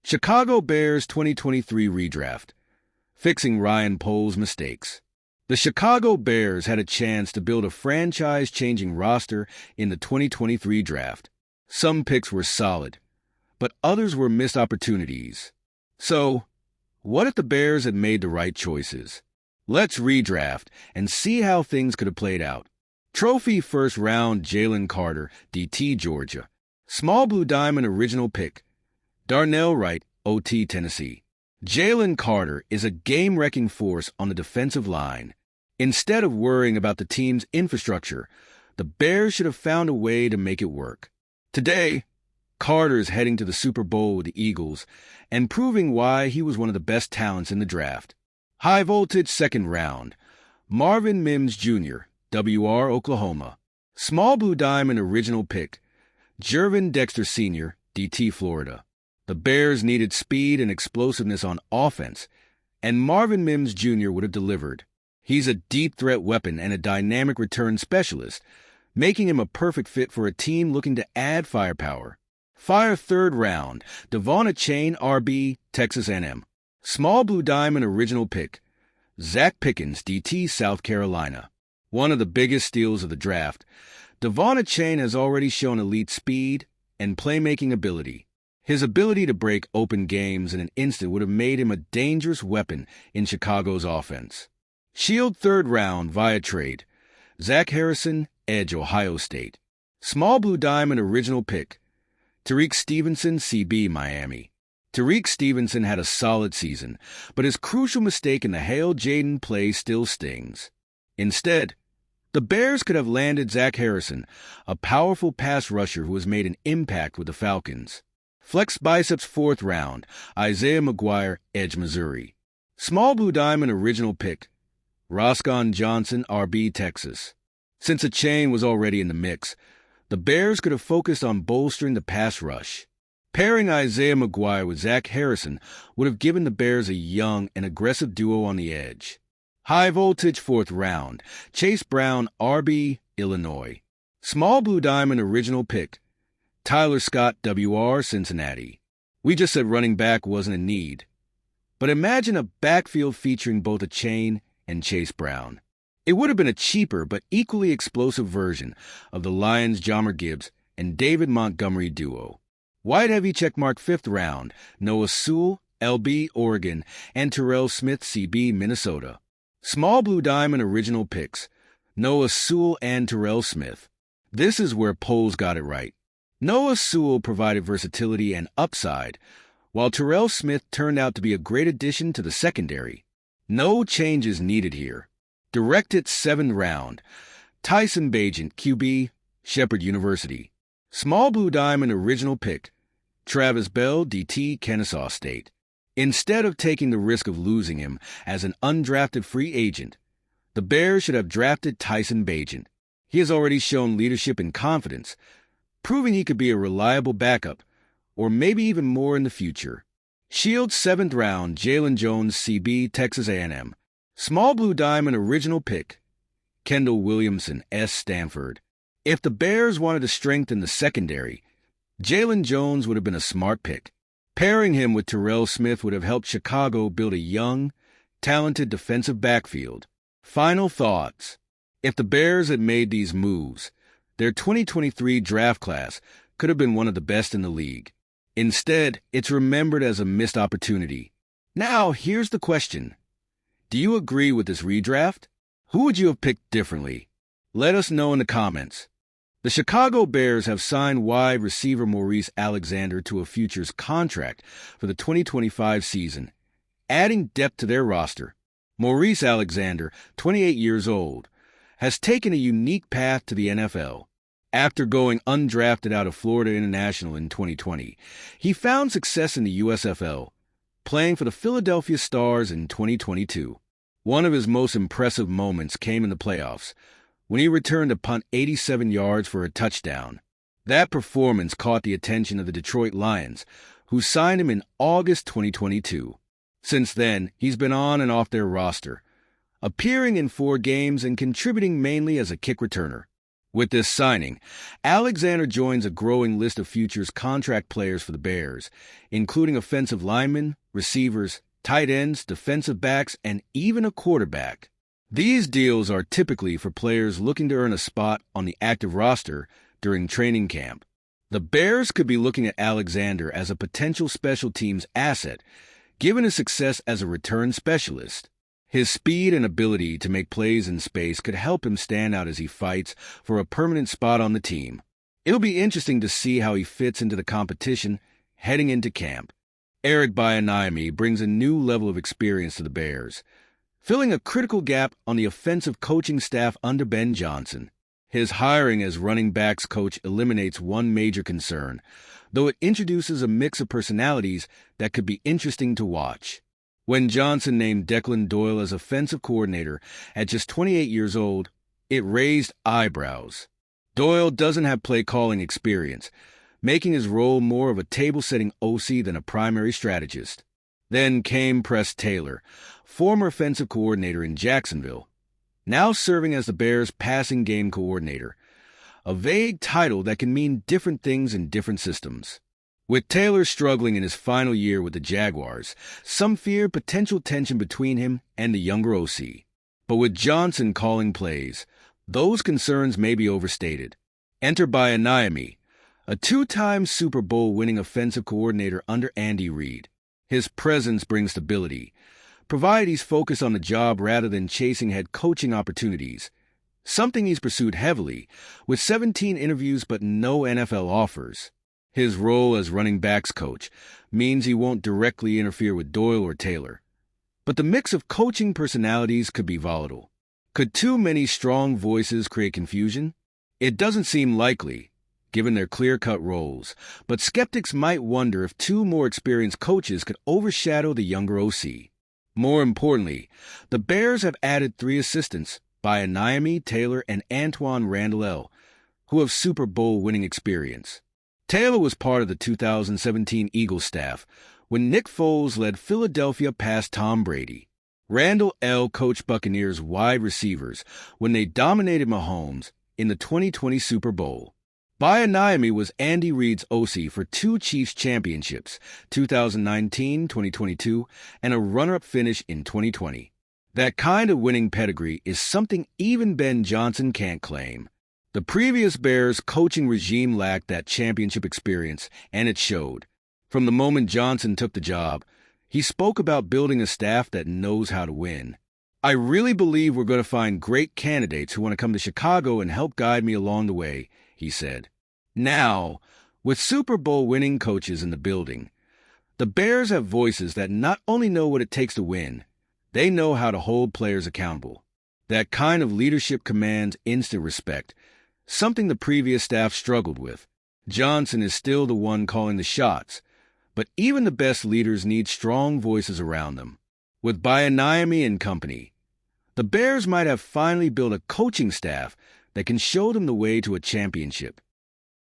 Chicago Bears 2023 Redraft. Fixing Ryan Poles' mistakes. The Chicago Bears had a chance to build a franchise-changing roster in the 2023 draft. Some picks were solid, but others were missed opportunities. So, what if the Bears had made the right choices? Let's redraft and see how things could have played out. Trophy first round Jalen Carter, DT Georgia. Small Blue Diamond original pick. Darnell Wright, OT Tennessee. Jalen Carter is a game-wrecking force on the defensive line. Instead of worrying about the team's infrastructure, the Bears should have found a way to make it work. Today, Carter's heading to the Super Bowl with the Eagles and proving why he was one of the best talents in the draft. High voltage second round. Marvin Mims Jr., WR Oklahoma. Small Blue Diamond original pick. Jervin Dexter Sr., DT Florida. The Bears needed speed and explosiveness on offense, and Marvin Mims Jr. would have delivered. He's a deep threat weapon and a dynamic return specialist, making him a perfect fit for a team looking to add firepower. Fire third round, Devon Achane, RB, Texas A&M. Small Blue Diamond original pick. Zach Pickens, DT, South Carolina. One of the biggest steals of the draft, Devon Achane has already shown elite speed and playmaking ability. His ability to break open games in an instant would have made him a dangerous weapon in Chicago's offense. Shield third round via trade. Zach Harrison, Edge, Ohio State. Small Blue Diamond original pick. Tariq Stevenson, CB, Miami. Tariq Stevenson had a solid season, but his crucial mistake in the Hail Jaden play still stings. Instead, the Bears could have landed Zach Harrison, a powerful pass rusher who has made an impact with the Falcons. Flex Biceps fourth round, Isaiah McGuire, Edge, Missouri. Small Blue Diamond original pick. Roscoe Johnson, RB, Texas. Since Achane was already in the mix, the Bears could have focused on bolstering the pass rush. Pairing Isaiah McGuire with Zach Harrison would have given the Bears a young and aggressive duo on the edge. High voltage fourth round, Chase Brown, RB, Illinois. Small Blue Diamond original pick. Tyler Scott, WR, Cincinnati. We just said running back wasn't a need. But imagine a backfield featuring both Achane and Chase Brown. It would have been a cheaper but equally explosive version of the Lions' Jahmyr Gibbs and David Montgomery duo. Wide heavy checkmark fifth round, Noah Sewell, LB, Oregon, and Terrell Smith, CB, Minnesota. Small Blue Diamond original picks, Noah Sewell and Terrell Smith. This is where Poles got it right. Noah Sewell provided versatility and upside, while Terrell Smith turned out to be a great addition to the secondary. No changes needed here. Directed seventh round, Tyson Bagent, QB, Shepherd University. Small Blue Diamond original pick, Travis Bell, DT, Kennesaw State. Instead of taking the risk of losing him as an undrafted free agent, the Bears should have drafted Tyson Bagent. He has already shown leadership and confidence, proving he could be a reliable backup, or maybe even more in the future. Shield seventh round, Jalen Jones, CB, Texas A&M. Small Blue Diamond original pick, Kendall Williamson, S. Stanford. If the Bears wanted to strengthen the secondary, Jalen Jones would have been a smart pick. Pairing him with Terrell Smith would have helped Chicago build a young, talented defensive backfield. Final thoughts. If the Bears had made these moves, their 2023 draft class could have been one of the best in the league. Instead, it's remembered as a missed opportunity. Now, here's the question. Do you agree with this redraft? Who would you have picked differently? Let us know in the comments. The Chicago Bears have signed wide receiver Maurice Alexander to a futures contract for the 2025 season, adding depth to their roster. Maurice Alexander, 28 years old, has taken a unique path to the NFL. After going undrafted out of Florida International in 2020, he found success in the USFL, playing for the Philadelphia Stars in 2022. One of his most impressive moments came in the playoffs, when he returned to punt 87 yards for a touchdown. That performance caught the attention of the Detroit Lions, who signed him in August 2022. Since then, he's been on and off their roster, appearing in 4 games and contributing mainly as a kick returner. With this signing, Alexander joins a growing list of futures contract players for the Bears, including offensive linemen, receivers, tight ends, defensive backs, and even a quarterback. These deals are typically for players looking to earn a spot on the active roster during training camp. The Bears could be looking at Alexander as a potential special teams asset, given his success as a return specialist. His speed and ability to make plays in space could help him stand out as he fights for a permanent spot on the team. It'll be interesting to see how he fits into the competition heading into camp. Eric Bieniemy brings a new level of experience to the Bears, filling a critical gap on the offensive coaching staff under Ben Johnson. His hiring as running backs coach eliminates one major concern, though it introduces a mix of personalities that could be interesting to watch. When Johnson named Declan Doyle as offensive coordinator at just 28 years old, it raised eyebrows. Doyle doesn't have play-calling experience, making his role more of a table-setting OC than a primary strategist. Then came Press Taylor, former offensive coordinator in Jacksonville, now serving as the Bears' passing game coordinator, a vague title that can mean different things in different systems. With Taylor struggling in his final year with the Jaguars, some fear potential tension between him and the younger OC. But with Johnson calling plays, those concerns may be overstated. Enter Bieniemy, a two-time Super Bowl winning offensive coordinator under Andy Reid. His presence brings stability, provided he's focused on the job rather than chasing head coaching opportunities, something he's pursued heavily, with 17 interviews but no NFL offers. His role as running backs coach means he won't directly interfere with Doyle or Taylor. But the mix of coaching personalities could be volatile. Could too many strong voices create confusion? It doesn't seem likely, given their clear-cut roles, but skeptics might wonder if two more experienced coaches could overshadow the younger OC. More importantly, the Bears have added 3 assistants, Bieniemy, Taylor, and Antoine Randall, who have Super Bowl winning experience. Taylor was part of the 2017 Eagles staff when Nick Foles led Philadelphia past Tom Brady. Randall coached Buccaneers wide receivers when they dominated Mahomes in the 2020 Super Bowl. Bieniemy was Andy Reid's OC for 2 Chiefs championships, 2019-2022, and a runner-up finish in 2020. That kind of winning pedigree is something even Ben Johnson can't claim. The previous Bears coaching regime lacked that championship experience, and it showed. From the moment Johnson took the job, he spoke about building a staff that knows how to win. I really believe we're going to find great candidates who want to come to Chicago and help guide me along the way, he said. Now, with Super Bowl winning coaches in the building, the Bears have voices that not only know what it takes to win, they know how to hold players accountable. That kind of leadership commands instant respect, something the previous staff struggled with. Johnson is still the one calling the shots, but even the best leaders need strong voices around them. With Bieniemy and company, the Bears might have finally built a coaching staff that can show them the way to a championship.